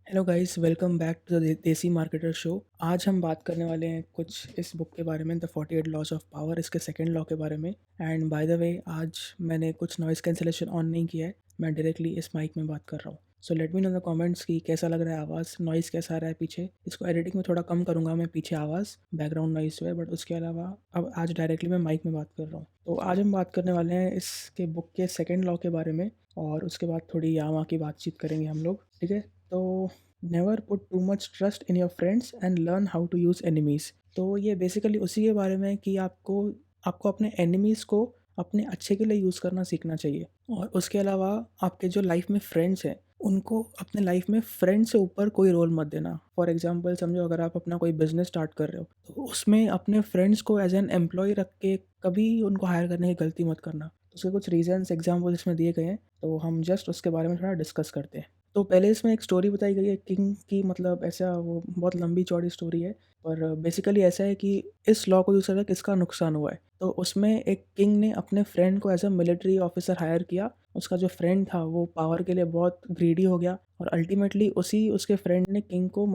Hello guys, welcome back to the desi marketer show. आज हम बात करने वाले हैं कुछ इस बुक के बारे में, द 48 लॉज ऑफ पावर, इसके सेकंड लॉ के बारे में। एंड बाय द वे, आज मैंने कुछ नॉइज़ कैंसिलेशन ऑन नहीं किया है, मैं डायरेक्टली इस माइक में बात कर रहा हूँ। So let me know the comments कि कैसा लग रहा है आवाज़, नॉइज़ कैसा आ रहा है पीछे। इसको एडिटिंग में थोड़ा कम करूँगा मैं, पीछे आवाज़ बैकग्राउंड नॉइज़ है, बट उसके अलावा अब आज डायरेक्टली मैं माइक में बात कर रहा हूँ। तो आज हम बात करने वाले हैं इसके बुक के सेकेंड लॉ के बारे में, और उसके बाद थोड़ी यामा की बातचीत करेंगे हम लोग, ठीक है। तो never put too much trust in your friends and learn how to use enemies. तो ये बेसिकली उसी के बारे में है कि आपको आपको अपने एनिमीज़ को अपने अच्छे के लिए यूज़ करना सीखना चाहिए। और उसके अलावा आपके जो लाइफ में फ्रेंड्स हैं, उनको अपने लाइफ में फ्रेंड से ऊपर कोई रोल मत देना। फॉर एग्जांपल समझो, अगर आप अपना कोई बिजनेस स्टार्ट कर रहे हो, तो उसमें अपने फ्रेंड्स को एज एन एम्प्लॉय रख के कभी उनको हायर करने की गलती मत करना। उसके कुछ रीजंस एग्जाम्पल इसमें दिए गए हैं, तो हम जस्ट उसके बारे में थोड़ा डिस्कस करते हैं। तो पहले इसमें एक स्टोरी बताई गई है किंग की, मतलब ऐसा वो बहुत लंबी चौड़ी स्टोरी है, पर बेसिकली ऐसा है कि इस लॉ को यूज़ करके किसका नुकसान हुआ है। तो उसमें एक किंग ने अपने फ्रेंड को as a military officer hire किया। उसका जो फ्रेंड था वो पावर के लिए बहुत ग्रीडी हो गया, और अल्टीमेटली उसी उसके फ्रेंड ने किंग को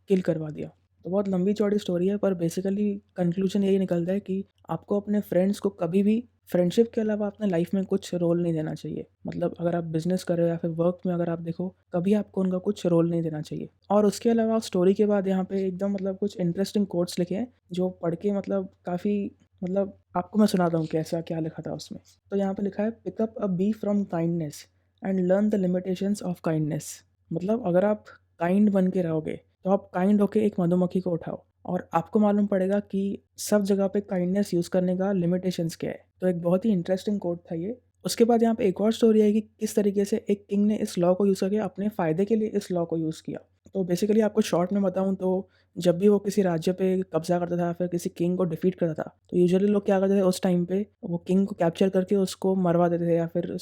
किल करवा दिया। तो बहुत लंबी चौड़ी स्टोरी है, पर बेसिकली कंक्लूजन यही निकलता है कि आपको अपने फ्रेंड्स को कभी भी फ्रेंडशिप के अलावा अपने लाइफ में कुछ रोल नहीं देना चाहिए। मतलब अगर आप बिजनेस कर रहे हो या फिर वर्क में अगर आप देखो, कभी आपको उनका कुछ रोल नहीं देना चाहिए। और उसके अलावा स्टोरी के बाद यहाँ पे एकदम मतलब कुछ इंटरेस्टिंग कोट्स लिखे हैं, जो पढ़ के मतलब काफ़ी, मतलब आपको मैं सुनाता हूँ कैसा क्या लिखा था उसमें। तो यहाँ पे लिखा है, pick up a bee from kindness and learn the limitations of kindness. मतलब अगर आप काइंड बन के रहोगे, तो आप काइंड होके एक मधुमक्खी को उठाओ, और आपको मालूम पड़ेगा कि सब जगह पे काइंडनेस यूज़ करने का लिमिटेशंस क्या है। तो एक बहुत ही इंटरेस्टिंग कोट था ये। उसके बाद यहाँ पे एक और स्टोरी है कि किस तरीके से एक किंग ने इस लॉ को यूज़ करके अपने फ़ायदे के लिए इस लॉ को यूज़ किया। तो बेसिकली आपको शॉर्ट में बताऊँ तो, जब भी वो किसी राज्य पे कब्ज़ा करता था, फिर किसी किंग को डिफीट करता था, तो यूजुअली लोग क्या करते थे उस टाइम पे, वो किंग को कैप्चर करके उसको मरवा देते थे या फिर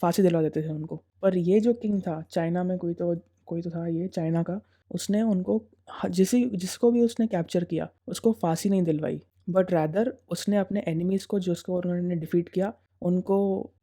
फांसी दिलवा देते थे उनको। पर ये जो किंग था, चाइना में कोई तो था ये चाइना का, उसने उनको जिसको भी उसने कैप्चर किया उसको फांसी नहीं दिलवाई, बट रैदर उसने अपने एनिमीज़ को, जिसको उन्होंने डिफीट किया, उनको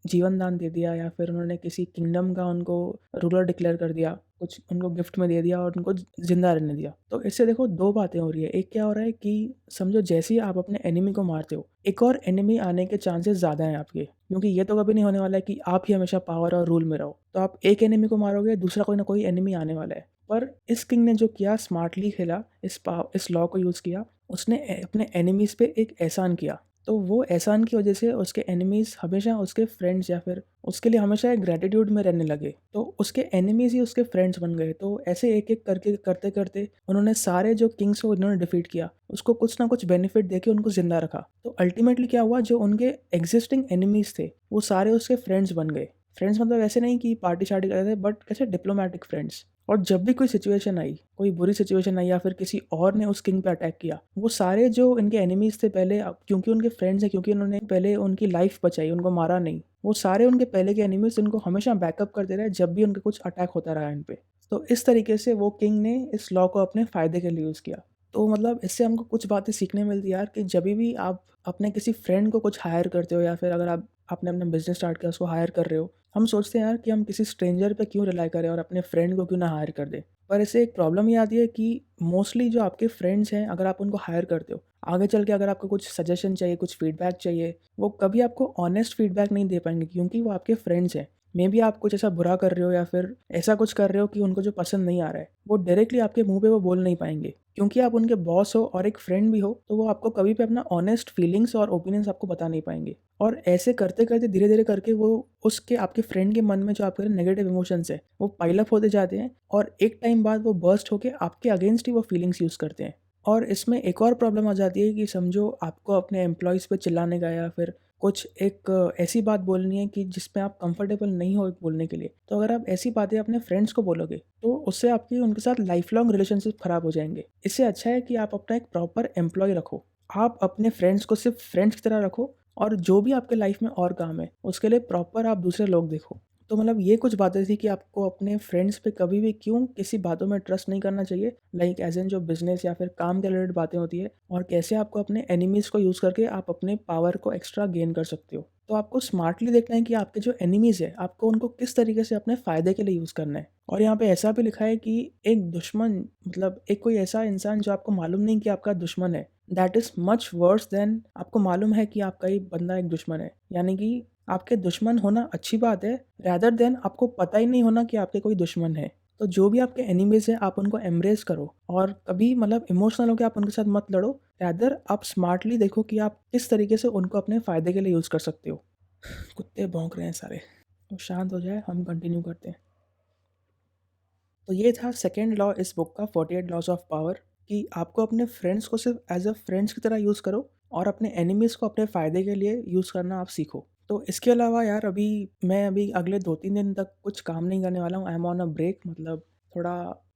जीवन दान दे दिया, या फिर उन्होंने किसी किंगडम का उनको रूलर डिक्लेयर कर दिया, कुछ उनको गिफ्ट में दे दिया और उनको ज़िंदा रहने दिया। तो इससे देखो दो बातें हो रही है। एक क्या हो रहा है कि समझो जैसे ही आप अपने एनिमी को मारते हो, एक और एनिमी आने के चांसेस ज़्यादा हैं आपके, क्योंकि ये तो कभी नहीं होने वाला है कि आप ही हमेशा पावर और रूल में रहो। तो आप एक एनिमी को मारोगे, दूसरा कोई ना कोई एनिमी आने वाला है। पर इस किंग ने जो किया, स्मार्टली खेला, इस लॉ को यूज़ किया, उसने अपने एनिमीज़ पे एक एहसान किया। तो वो एहसान की वजह से उसके एनिमीज़ हमेशा उसके फ्रेंड्स, या फिर उसके लिए हमेशा एक ग्रैटिट्यूड में रहने लगे। तो उसके एनिमीज़ ही उसके फ्रेंड्स बन गए। तो ऐसे एक-एक करके करते-करते उन्होंने सारे जो किंग्स को इन्होंने डिफीट किया, उसको कुछ ना कुछ बेनिफिट देके उनको ज़िंदा रखा। तो अल्टीमेटली क्या हुआ, जो उनके एक्जिस्टिंग एनिमीज़ थे, वो सारे उसके फ्रेंड्स बन गए। फ्रेंड्स मतलब ऐसे नहीं कि पार्टी-शार्टी कर रहे थे, बट कैसे डिप्लोमैटिक फ्रेंड्स। और जब भी कोई सिचुएशन आई, कोई बुरी सिचुएशन आई, या फिर किसी और ने उस किंग पे अटैक किया, वो सारे जो इनके एनिमीज़ थे पहले, अब क्योंकि उनके फ्रेंड्स हैं, क्योंकि उन्होंने पहले उनकी लाइफ बचाई, उनको मारा नहीं, वो सारे उनके पहले के एनिमीज़ इनको हमेशा बैकअप करते रहे जब भी उनका कुछ अटैक होता रहा इन पे। तो इस तरीके से वो किंग ने इस लॉ को अपने फ़ायदे के लिए यूज़ किया। तो मतलब इससे हमको कुछ बातें सीखने मिलती है यार, कि जभी भी आप अपने किसी फ्रेंड को कुछ हायर करते हो, या फिर अगर आप आपने अपना बिज़नेस स्टार्ट किया, उसको हायर कर रहे हो, हम सोचते हैं यार कि हम किसी स्ट्रेंजर पे क्यों रिलाई करें और अपने फ्रेंड को क्यों ना हायर कर दें। पर इससे एक प्रॉब्लम ये आती है कि मोस्टली जो आपके फ्रेंड्स हैं, अगर आप उनको हायर करते हो, आगे चल के अगर आपको कुछ सजेशन चाहिए, कुछ फीडबैक चाहिए, वो कभी आपको ऑनेस्ट फीडबैक नहीं दे पाएँगे, क्योंकि वो आपके फ्रेंड्स हैं। मेबी आप कुछ ऐसा बुरा कर रहे हो, या फिर ऐसा कुछ कर रहे हो कि उनको जो पसंद नहीं आ रहा है, वो डायरेक्टली आपके मुँह पे वो बोल नहीं पाएँगे। क्योंकि आप उनके बॉस हो और एक फ्रेंड भी हो, तो वो आपको कभी भी अपना ऑनेस्ट फीलिंग्स और ओपिनियंस आपको बता नहीं पाएँगे। और ऐसे करते-करते धीरे-धीरे करके वो उसके आपके फ्रेंड के मन में जो आपके नेगेटिव इमोशंस है, वो पाइल अप होते जाते हैं, और एक टाइम बाद वो बर्स्ट होके आपके अगेंस्ट ही वो फीलिंग्स यूज़ करते हैं। और इसमें एक और प्रॉब्लम आ जाती है कि समझो आपको अपने एम्प्लॉइज़ पे चिल्लाने का, या फिर कुछ एक ऐसी बात बोलनी है कि जिसमें आप कंफर्टेबल नहीं हो बोलने के लिए। तो अगर आप ऐसी बातें अपने फ्रेंड्स को बोलोगे, तो उससे आपकी उनके साथ लाइफ लॉन्ग रिलेशनशिप खराब हो जाएँगे। इससे अच्छा है कि आप अपना एक प्रॉपर एम्प्लॉयी रखो। आप अपने फ्रेंड्स को सिर्फ़ फ्रेंड्स की तरह रखो, और जो भी आपके लाइफ में और काम है, उसके लिए प्रॉपर आप दूसरे लोग देखो। तो मतलब ये कुछ बातें थी कि आपको अपने फ्रेंड्स पे कभी भी क्यों किसी बातों में ट्रस्ट नहीं करना चाहिए, लाइक एज़ इन जो बिज़नेस या फिर काम के रिलेटेड बातें होती है, और कैसे आपको अपने एनिमीज़ को यूज़ करके आप अपने पावर को एक्स्ट्रा गेन कर सकते हो। तो आपको स्मार्टली देखना है कि आपके जो एनिमीज़ है, आपको उनको किस तरीके से अपने फ़ायदे के लिए यूज़ करना है। और यहाँ पे ऐसा भी लिखा है कि एक दुश्मन मतलब एक कोई ऐसा इंसान जो आपको मालूम नहीं कि आपका दुश्मन है, that is much worse than आपको मालूम है कि आपका ये बंदा एक दुश्मन है। यानी कि आपके दुश्मन होना अच्छी बात है, रैदर देन आपको पता ही नहीं होना कि आपके कोई दुश्मन है। तो जो भी आपके एनिमीज़ हैं, आप उनको एम्ब्रेस करो और कभी मतलब इमोशनल होके आप उनके साथ मत लड़ो। रैदर आप स्मार्टली देखो कि आप किस तरीके से उनको अपने फ़ायदे के लिए यूज़ कर सकते हो। कुत्ते भौंक रहे हैं सारे। तो शांत हो जाए, हम कंटिन्यू करते हैं। तो ये था सेकंड लॉ इस बुक का 48 लॉज़ ऑफ पावर कि आपको अपने फ्रेंड्स को सिर्फ एज़ अ फ्रेंड्स की तरह यूज़ करो और अपने एनिमीज़ को अपने फ़ायदे के लिए यूज़ करना आप सीखो। तो इसके अलावा यार मैं अगले 2-3 दिन तक कुछ काम नहीं करने वाला हूँ। I am on a break मतलब थोड़ा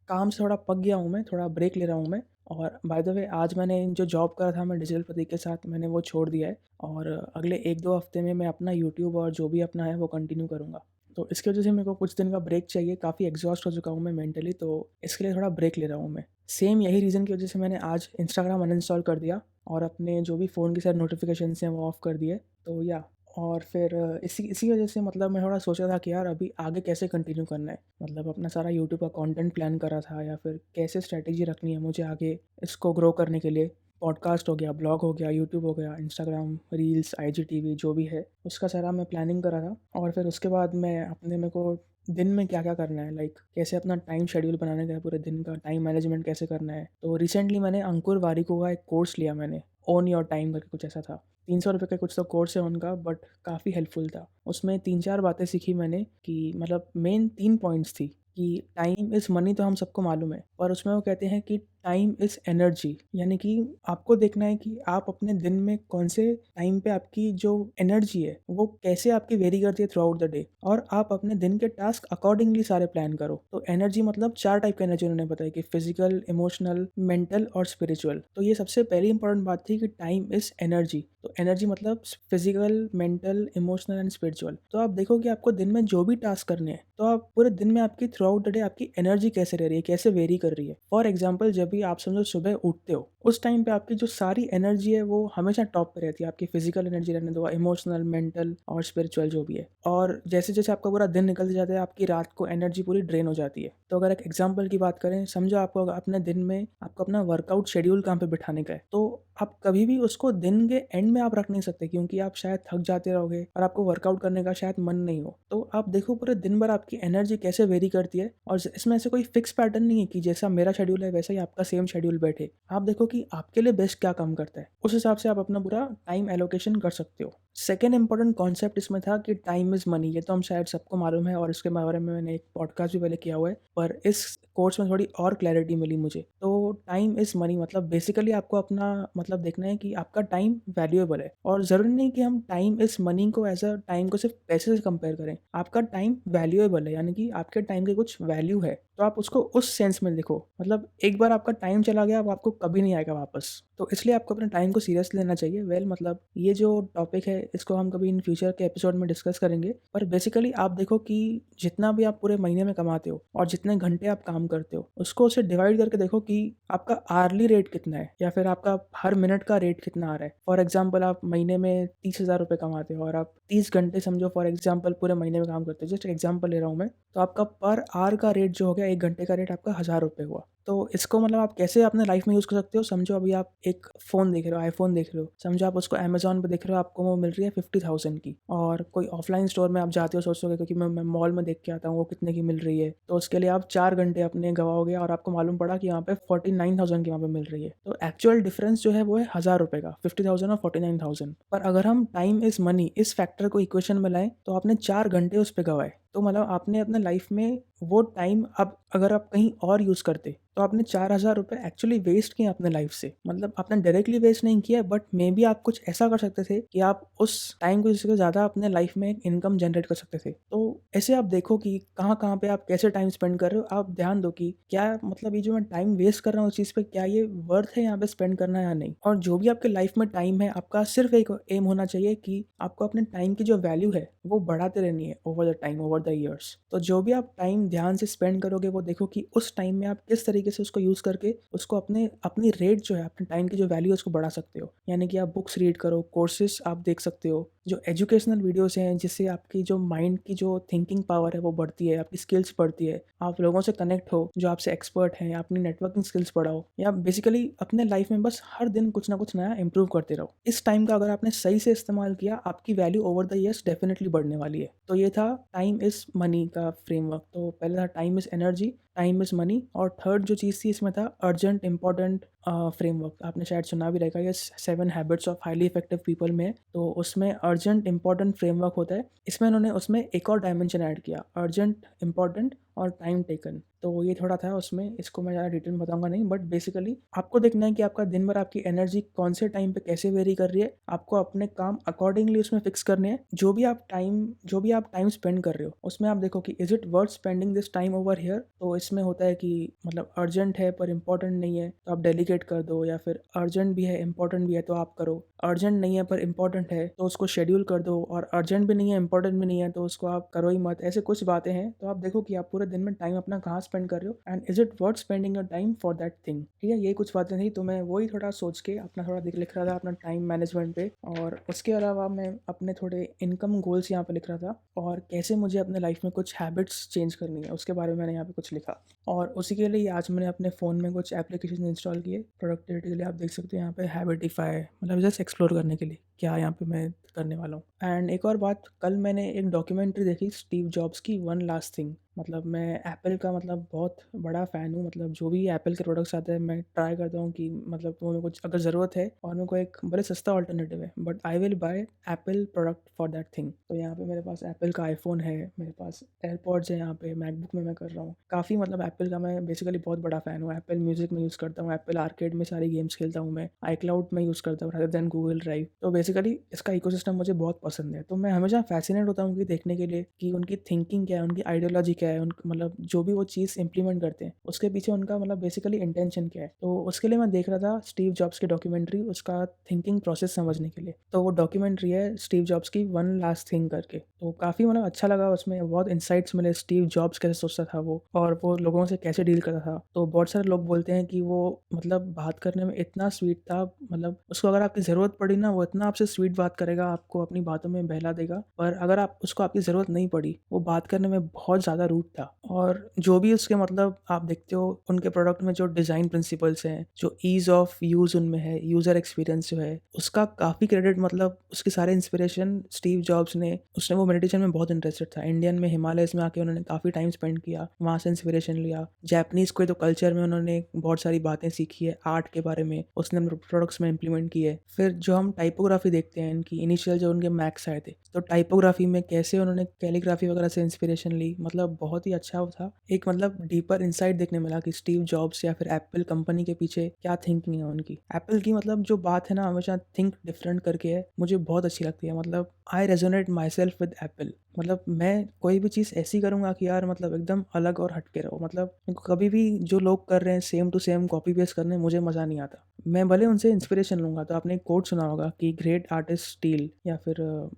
काम से थोड़ा पक गया हूँ मैं, थोड़ा ब्रेक ले रहा हूँ मैं। और बाय द वे आज मैंने जो जॉब करा था मैं डिजिटल प्रतीक के साथ मैंने वो छोड़ दिया है और अगले 1-2 हफ्ते में मैं अपना यूट्यूब और जो भी अपना है वो कंटिन्यू करूँगा। तो इसकी वजह से मेरे को कुछ दिन का ब्रेक चाहिए, काफ़ी एग्ज़ॉस्ट हो चुका हूँ मैं मेंटली, तो इसके लिए थोड़ा ब्रेक ले रहा हूँ मैं। सेम यही रीज़न की वजह से मैंने आज इंस्टाग्राम अनइंस्टॉल कर दिया और अपने जो भी फ़ोन के सारे नोटिफ़िकेशंस हैं वो ऑफ़ कर दिए। तो या और फिर इसी इसी वजह से मतलब मैं थोड़ा सोच रहा था कि यार अभी आगे कैसे कंटिन्यू करना है। मतलब अपना सारा यूट्यूब का कंटेंट प्लान करा था या फिर कैसे स्ट्रैटेजी रखनी है मुझे आगे इसको ग्रो करने के लिए। पॉडकास्ट हो गया, ब्लॉग हो गया, यूट्यूब हो गया, इंस्टाग्राम, रील्स, आईजीटीवी जो भी है, उसका सारा मैं प्लानिंग करा था। और फिर उसके बाद मैं अपने मेरे को दिन में क्या-क्या करना है, लाइक कैसे अपना टाइम शेड्यूल बनाने का है, पूरे दिन का टाइम मैनेजमेंट कैसे करना है। तो रिसेंटली मैंने अंकुर वारिको का एक कोर्स लिया मैंने, ओन योर टाइम करके कुछ ऐसा था। ₹300 का कुछ तो कोर्स है उनका बट काफ़ी हेल्पफुल था। उसमें 3-4 बातें सीखी मैंने कि मतलब मेन 3 पॉइंट्स थी कि टाइम इज़ मनी तो हम सबको मालूम है, पर उसमें वो कहते हैं कि टाइम इज़ एनर्जी। यानी कि आपको देखना है कि आप अपने दिन में कौन से टाइम पे आपकी जो एनर्जी है, वो कैसे आपकी वेरी करती है थ्रू आउट द डे और आप अपने दिन के टास्क अकॉर्डिंगली सारे प्लान करो। तो एनर्जी मतलब 4 टाइप की एनर्जी उन्होंने बताई कि फिज़िकल, इमोशनल, मेंटल और स्पिरिचुअल। तो ये सबसे पहली इंपॉर्टेंट बात थी कि टाइम इज़ एनर्जी। तो एनर्जी मतलब physical, mental, emotional and spiritual. तो आप देखो कि आपको दिन में जो भी टास्क करने हैं, तो आप पूरे दिन में आपकी थ्रू आउट द डे आपकी एनर्जी कैसे रह रही है, कैसे वेरी कर रही है। फॉर एग्जाम्पल जब भी आप समझो सुबह उठते हो, उस टाइम पे आपकी जो सारी एनर्जी है वो हमेशा टॉप पे रहती है। आपकी फिजिकल एनर्जी रहने दो, इमोशनल, मेंटल और स्पिरिचुअल जो भी है। और जैसे-जैसे आपका पूरा दिन निकलता जाता है, आपकी रात को एनर्जी पूरी ड्रेन हो जाती है। तो अगर एक एग्जाम्पल की बात करें, समझो आपको अपने दिन में आपको अपना वर्कआउट शेड्यूल कहाँ पे बिठाने का है, तो आप कभी भी उसको दिन के एंड में आप रख नहीं सकते क्योंकि आप शायद थक जाते रहोगे और आपको वर्कआउट करने का शायद मन नहीं हो। तो आप देखो पूरे दिन भर आपकी एनर्जी कैसे वेरी करती है और इसमें ऐसे कोई फिक्स पैटर्न नहीं है कि जैसा मेरा शेड्यूल है वैसा ही आपका सेम शेड्यूल बैठे। आप देखो कि आपके लिए बेस्ट क्या काम करता है, उस हिसाब से आप अपना पूरा टाइम एलोकेशन कर सकते हो। सेकेंड इंपॉर्टेंट कॉन्सेप्ट इसमें था कि टाइम इज़ मनी। ये तो हम शायद सबको मालूम है और इसके बारे में मैंने एक पॉडकास्ट भी पहले किया हुआ है, पर इस कोर्स में थोड़ी और क्लैरिटी मिली मुझे। तो टाइम इज़ मनी मतलब बेसिकली आपको अपना मतलब देखना है कि आपका टाइम वैल्यूएबल है और ज़रूरी नहीं कि हम टाइम इज़ मनी को एज़ अ टाइम को सिर्फ पैसे से कंपेयर करें। आपका टाइम वैल्यूएबल है यानी कि आपके टाइम की कुछ वैल्यू है, तो आप उसको उस सेंस में देखो। मतलब एक बार आपका टाइम चला गया, अब आपको कभी नहीं आएगा वापस। तो इसलिए आपको अपने टाइम को सीरियस लेना चाहिए। मतलब ये जो टॉपिक है इसको हम कभी इन फ्यूचर के एपिसोड में डिस्कस करेंगे। पर बेसिकली आप देखो कि जितना भी आप पूरे महीने में कमाते हो और जितने घंटे आप काम करते हो, उसको उसे डिवाइड करके देखो कि आपका आर्ली रेट कितना है या फिर आपका हर मिनट का रेट कितना आ रहा है। फॉर एग्जाम्पल आप महीने में 30,000 रुपये कमाते हो और आप 30 घंटे समझो फॉर एग्जाम्पल पूरे महीने में काम करते हो, जस्ट एग्जाम्पल ले रहा हूँ मैं, तो आपका पर आवर का रेट जो हो गया, 1 घंटे का रेट आपका 1,000 रुपये हुआ। तो इसको मतलब आप कैसे अपने लाइफ में यूज़ कर सकते हो, समझो अभी आप एक फ़ोन देख रहे हो, आईफ़ोन देख रहे हो, समझो आप उसको अमेज़न पे देख रहे हो, आपको वो मिल रही है 50,000 की और कोई ऑफलाइन स्टोर में आप जाते हो सोचोगे क्योंकि मैं मॉल में देख के आता हूँ वो कितने की मिल रही है, तो उसके लिए आप 4 घंटे अपने गवाओगे और आपको मालूम पड़ा कि यहाँ पे 49,000 की वहाँ पे मिल रही है। तो एक्चुअल डिफरेंस जो है वो है 1,000 रुपये का, 50,000 और 49,000। पर अगर हम टाइम इज़ मनी इस फैक्टर को इक्वेशन में लाएँ तो आपने 4 घंटे उस पे गवाए। तो मतलब आपने अपने लाइफ में वो टाइम अब अगर आप कहीं और यूज़ करते तो आपने 4,000 रुपये एक्चुअली वेस्ट किए अपने लाइफ से। मतलब आपने डायरेक्टली वेस्ट नहीं किया बट मे बी आप कुछ ऐसा कर सकते थे कि आप उस टाइम को जिससे ज़्यादा अपने लाइफ में एक इनकम जनरेट कर सकते थे। तो ऐसे आप देखो कि कहाँ-कहाँ पे आप कैसे टाइम स्पेंड कर रहे हो। आप ध्यान दो कि क्या मतलब ये जो मैं टाइम वेस्ट कर रहा हूँ उस चीज़ पे क्या ये वर्थ है यहाँ पे स्पेंड करना या नहीं। और जो भी आपके लाइफ में टाइम है आपका सिर्फ एक एम होना चाहिए कि आपको अपने टाइम की जो वैल्यू है वो बढ़ाते रहनी है over the time, over the years. तो जो भी आप टाइम ध्यान से स्पेंड करोगे वो देखो कि उस टाइम में आप किस तरीके से उसको यूज़ करके उसको अपनी रेट जो है अपने टाइम की जो वैल्यू है उसको बढ़ा सकते हो। यानी कि आप बुक्स रीड करो, कोर्सेज़ आप देख सकते हो जो एजुकेशनल वीडियोज़ हैं जिससे आपकी जो माइंड की जो थिंकिंग पावर है वो बढ़ती है, आपकी स्किल्स बढ़ती है, आप लोगों से कनेक्ट हो जो आपसे एक्सपर्ट हैं, अपनी नेटवर्किंग स्किल्स बढ़ाओ या बेसिकली अपने लाइफ में बस हर दिन कुछ ना कुछ नया इंप्रूव करते रहो। इस टाइम का अगर आपने सही से इस्तेमाल किया, आपकी value over the years definitely बढ़ने वाली है। तो ये था टाइम इज़ मनी का फ्रेमवर्क। तो पहले था time is energy, time is money, और थर्ड जो चीज़ थी इसमें था अर्जेंट इंपॉर्टेंट फ्रेमवर्क। आपने शायद सुना भी रहेगा, ये 7 habits of highly effective people में है। तो उसमें अर्जेंट इंपॉर्टेंट फ्रेमवर्क होता है। इसमें उन्होंने उसमें एक और डायमेंशन ऐड किया, अर्जेंट इंपॉर्टेंट और टाइम टेकन। तो ये थोड़ा था उसमें, इसको मैं ज़्यादा डिटेल में बताऊंगा नहीं, बट बेसिकली आपको देखना है कि आपका दिन भर आपकी एनर्जी कौन से टाइम पे कैसे वेरी कर रही है। आपको अपने काम अकॉर्डिंगली उसमें फिक्स करने हैं। जो भी आप टाइम स्पेंड कर रहे हो उसमें आप देखो कि is it worth spending this time over here. तो इसमें होता है कि मतलब अर्जेंट है पर इम्पोर्टेंट नहीं है तो आप डेलीगेट कर दो, या फिर अर्जेंट भी है इम्पोर्टेंट भी है तो आप करो। अर्जेंट नहीं है पर इम्पोर्टेंट है तो उसको शेड्यूल कर दो, और अर्जेंट भी नहीं है इम्पोर्टेंट भी नहीं है तो उसको आप करो ही मत। ऐसे कुछ बातें हैं। तो आप देखो कि आप पूरे दिन में टाइम अपना कहाँ स्पेंड कर रहे हो, and is it worth spending your time for that thing. ठीक है, यही कुछ बातें थी। तो मैं वही थोड़ा सोच के अपना थोड़ा लिख रहा था अपना टाइम मैनेजमेंट पे, और उसके अलावा मैं अपने थोड़े इनकम गोल्स यहाँ पे लिख रहा था, और कैसे मुझे अपने लाइफ में कुछ हैबिट्स चेंज करनी है उसके बारे में मैंने यहाँ पे कुछ लिखा। और उसी के लिए आज मैंने अपने फ़ोन में कुछ एप्लीकेशन इंस्टॉल किए प्रोडक्टिविटी के लिए। आप देख सकते हो यहाँ पे हैबिटिफाई, मतलब जस्ट एक्सप्लोर करने के लिए क्या यहाँ पे मैं करने वाला हूँ। एंड एक और बात, कल मैंने एक डॉक्यूमेंट्री देखी स्टीव जॉब्स की, वन लास्ट थिंग। मतलब मैं एप्पल का मतलब बहुत बड़ा फ़ैन हूँ। मतलब जो भी एप्पल के प्रोडक्ट्स आते हैं मैं ट्राई करता हूँ कि मतलब वो मेरे को अगर ज़रूरत है और मेरे को एक बड़े सस्ता ऑल्टरनेटिव है, but I will buy Apple product for that thing. तो यहाँ पे मेरे पास एप्पल का आईफोन है, मेरे पास एयरपॉड्स है, यहाँ पे मैकबुक में मैं कर रहा हूँ काफ़ी। मतलब एप्पल का मैं बेसिकली बहुत बड़ा फ़ैन हूँ। एप्पल म्यूज़िक में यूज़ करता हूँ, एप्पल आर्केड में सारी गेम्स खेलता हूँ मैं, आई क्लाउड में यूज़ करता हूँ रादर देन गूगल ड्राइव। तो बेसिकली इसका इकोसिस्टम मुझे बहुत पसंद है। तो मैं हमेशा फैसिनेट होता हूँ कि देखने के लिए कि उनकी थिंकिंग क्या है, उनकी आइडियोलॉजी क्या है, उन मतलब जो भी वो चीज़ इंप्लीमेंट करते हैं उसके पीछे उनका मतलब बेसिकली इंटेंशन क्या है। तो उसके लिए मैं देख रहा था स्टीव जॉब्स की डॉक्यूमेंट्री, उसका थिंकिंग प्रोसेस समझने के लिए। तो वो डॉक्यूमेंट्री है स्टीव जॉब्स की, वन लास्ट थिंग करके। तो काफ़ी मतलब अच्छा लगा, उसमें बहुत इंसाइट्स मिले स्टीव जॉब्स कैसे सोचता था वो, और वो लोगों से कैसे डील करता था। तो बहुत सारे लोग बोलते हैं कि वो मतलब बात करने में इतना स्वीट था, मतलब उसको अगर आपकी ज़रूरत पड़ी ना वो इतना आपसे स्वीट बात करेगा, आपको अपनी बातों में बहला देगा। पर अगर आप उसको आपकी ज़रूरत नहीं पड़ी, वो बात करने में बहुत ज़्यादा रूड था। और जो भी उसके मतलब आप देखते हो उनके प्रोडक्ट में जो डिज़ाइन प्रिंसिपल्स हैं, जो ईज़ ऑफ यूज़ उनमें है, यूज़र एक्सपीरियंस जो है उसका काफ़ी क्रेडिट, मतलब उसके सारे इंस्पिरेशन स्टीव जॉब्स ने, उसने वो मेडिटेशन में बहुत इंटरेस्टेड था। इंडियन में हिमालयस में आके उन्होंने काफ़ी टाइम स्पेंड किया, वहाँ से इंस्पिरेशन लिया। जापानीज़ कोई तो कल्चर में उन्होंने बहुत सारी बातें सीखी है आर्ट के बारे में, उसने प्रोडक्ट्स में इम्प्लीमेंट की है। फिर जो हम टाइपोग्राफी देखते हैं इनकी, इनिशियल जो उनके मैक्स आए थे, तो टाइपोग्राफी में कैसे उन्होंने कैलीग्राफी वगैरह से इंस्पिरेशन ली, मतलब बहुत ही अच्छा वो था। एक मतलब डीपर इंसाइट देखने मिला कि स्टीव जॉब्स या फिर एप्पल कंपनी के पीछे क्या थिंकिंग है उनकी। एप्पल की मतलब जो बात है ना, हमेशा थिंक डिफरेंट करके है, मुझे बहुत अच्छी लगती है। मतलब I resonate my self with Apple. मतलब मैं कोई भी चीज़ ऐसी करूँगा कि यार मतलब एकदम अलग और हटके रहो। मतलब कभी भी जो लोग कर रहे हैं same to same copy paste करने मुझे मज़ा नहीं आता। मैं भले उनसे इंस्पिरेशन लूँगा। तो आपने एक कोट सुना होगा कि ग्रेट आर्टिस्ट स्टील, या फिर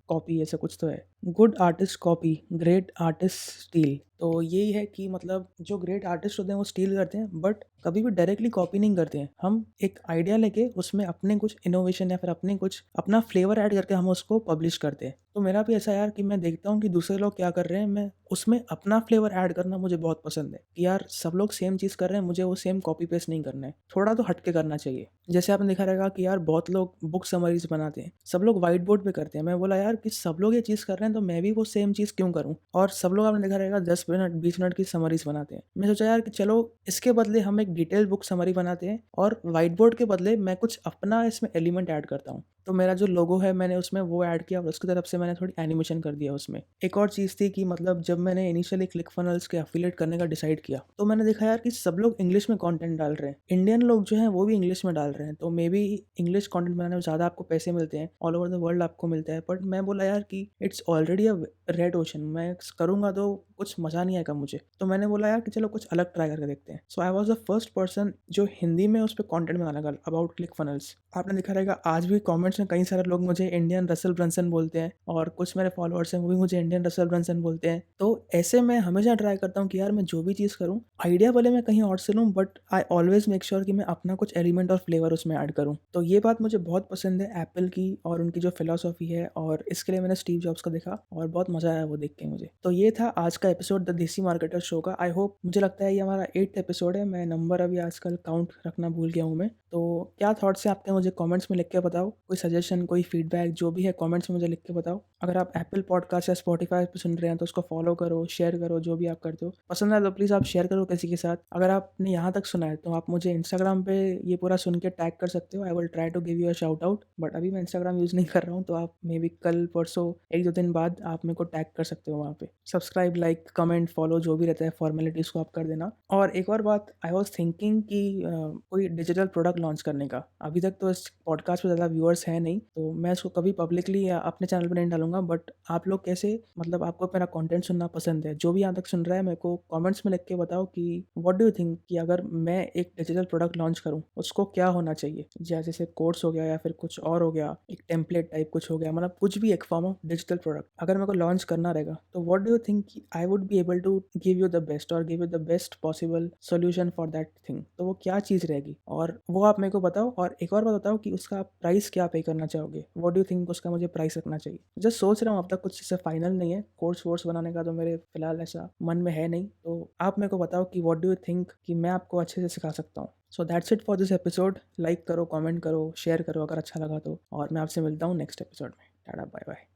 कॉपी, ऐसा कुछ तो है, good artist copy, great artist steel. तो यही है कि मतलब जो ग्रेट आर्टिस्ट होते हैं वो स्टील करते हैं, बट कभी भी डायरेक्टली कॉपी नहीं करते हैं। हम एक आइडिया लेके उसमें अपने कुछ इनोवेशन या फिर अपने कुछ अपना फ्लेवर ऐड करके हम उसको पब्लिश करते हैं। तो मेरा भी ऐसा यार कि मैं देखता हूँ कि दूसरे लोग क्या कर रहे हैं, मैं उसमें अपना फ्लेवर ऐड करना मुझे बहुत पसंद है कि यार सब लोग सेम चीज़ कर रहे हैं, मुझे वो सेम कॉपी पेस्ट नहीं करना है, थोड़ा तो हटके करना चाहिए। जैसे आपने देखा रहेगा कि यार बहुत लोग बुक समरीज बनाते हैं, सब लोग व्हाइट बोर्ड पे करते हैं। मैं बोला यार कि सब लोग ये चीज़ कर रहे हैं तो मैं भी वो सेम चीज़ क्यों करूँ। और सब लोग आपने देखा रहेगा 10 मिनट 20 मिनट की समरीज बनाते हैं। मैं सोचा यार कि चलो इसके बदले हम एक डिटेल बुक समरी बनाते हैं, और व्हाइट बोर्ड के बदले मैं कुछ अपना इसमें एलिमेंट ऐड करता हूँ। तो मेरा जो लोगो है मैंने उसमें वो ऐड किया, और उसकी तरफ से मैंने थोड़ी एनिमेशन कर दिया उसमें। एक और चीज़ थी कि मतलब जब मैंने इनिशियली क्लिकफनल्स के एफिलिएट करने का डिसाइड किया, तो मैंने देखा यार कि सब लोग इंग्लिश में कंटेंट डाल रहे हैं, इंडियन लोग जो हैं वो भी इंग्लिश में डाल रहे हैं। तो मे बी इंग्लिश कंटेंट बनाने में ज़्यादा आपको पैसे मिलते हैं, ऑल ओवर द वर्ल्ड आपको मिलता है। बट मैं बोला यार कि it's already a red ocean, मैं करूँगा तो कुछ मज़ा नहीं आएगा मुझे। तो मैंने बोला यार कि चलो कुछ अलग ट्राई करके देखते हैं। So I was the first person जो हिंदी में उस पर कॉन्टेंट बनाने लगा अबाउट क्लिक फनल्स। आपने देखा रहेगा आज भी कमेंट्स में कई सारे लोग मुझे इंडियन रसल ब्रंसन बोलते हैं और कुछ मेरे फॉलोअर्स हैं वो भी मुझे इंडियन रसल ब्रंसन बोलते हैं। तो ऐसे मैं हमेशा ट्राई करता हूँ कि यार मैं जो भी चीज़ करूँ आइडिया भले मैं कहीं और से लूँ, but I always make sure कि मैं अपना कुछ एलिमेंट और फ्लेवर उसमें ऐड करूँ। तो ये बात मुझे बहुत पसंद है एप्पल की और उनकी जो फिलॉसफी है, और इसके लिए मैंने स्टीव जॉब्स का देखा और बहुत मज़ा आया वो देख के मुझे। तो ये था आज का episode the desi marketer show का। आई होप, मुझे लगता है ये हमारा 8th एपिसोड है। मैं नंबर अभी आजकल काउंट रखना भूल गया हूँ मैं। तो क्या थॉट्स हैं आपके, मुझे कमेंट्स में लिख के बताओ। कोई सजेशन, कोई फीडबैक जो भी है कमेंट्स में मुझे लिख के बताओ। अगर आप एप्पल पॉडकास्ट या स्पॉटिफाई पे सुन रहे हैं तो उसको फॉलो करो, शेयर करो, जो भी आप करते हो। पसंद आए तो प्लीज़ आप शेयर करो किसी के साथ। अगर आपने यहाँ तक सुना है तो आप मुझे इंस्टाग्राम पे ये पूरा सुन के टैग कर सकते हो। I will try to give you a shout out, but अभी मैं इंस्टाग्राम यूज़ नहीं कर रहा हूँ, तो आप मे बी कल परसों 1-2 दिन बाद आप मेरे को टैग कर सकते हो वहाँ पे। सब्सक्राइब, लाइक, कमेंट, फॉलो जो भी रहता है फॉर्मेलिटीज़ को आप कर देना। और एक और बात, आई वॉज थिंकिंग कि कोई डिजिटल प्रोडक्ट लॉन्च करने का। अभी तक तो इस पॉडकास्ट पे ज़्यादा व्यूअर्स हैं नहीं, तो मैं इसको कभी पब्लिकली या अपने चैनल पे नहीं डालूंगा। बट आप लोग कैसे, मतलब आपको मेरा कंटेंट सुनना पसंद है, जो भी यहाँ तक सुन रहा है मेरे को कमेंट्स में लिख के बताओ कि व्हाट डू यू थिंक कि अगर मैं एक डिजिटल प्रोडक्ट लॉन्च करूँ उसको क्या होना चाहिए। या जैसे कोर्स हो गया या फिर कुछ और हो गया, एक टेम्पलेट टाइप कुछ हो गया, मतलब कुछ भी एक फॉर्म ऑफ डिजिटल प्रोडक्ट अगर मेरे को लॉन्च करना रहेगा, तो व्हाट डू यू थिंक कि I would be able to give you the best और give you the best possible solution for that thing. तो वो क्या चीज़ रहेगी और वो आप मेरे को बताओ। और एक और बात बताओ कि उसका आप प्राइस क्या पे करना चाहोगे। व्हाट डू यू थिंक उसका मुझे प्राइस रखना चाहिए। जस्ट सोच रहा हूँ, अब तक कुछ इससे फाइनल नहीं है। कोर्स वोर्स बनाने का तो मेरे फिलहाल ऐसा मन में है नहीं। तो आप मेरे को बताओ कि व्हाट डू यू थिंक कि मैं आपको अच्छे से सिखा सकता हूँ। So that's it for this episode. Like करो, कमेंट करो, शेयर करो अगर अच्छा लगा तो, और मैं आपसे मिलता हूँ नेक्स्ट एपिसोड में। Tata, bye bye.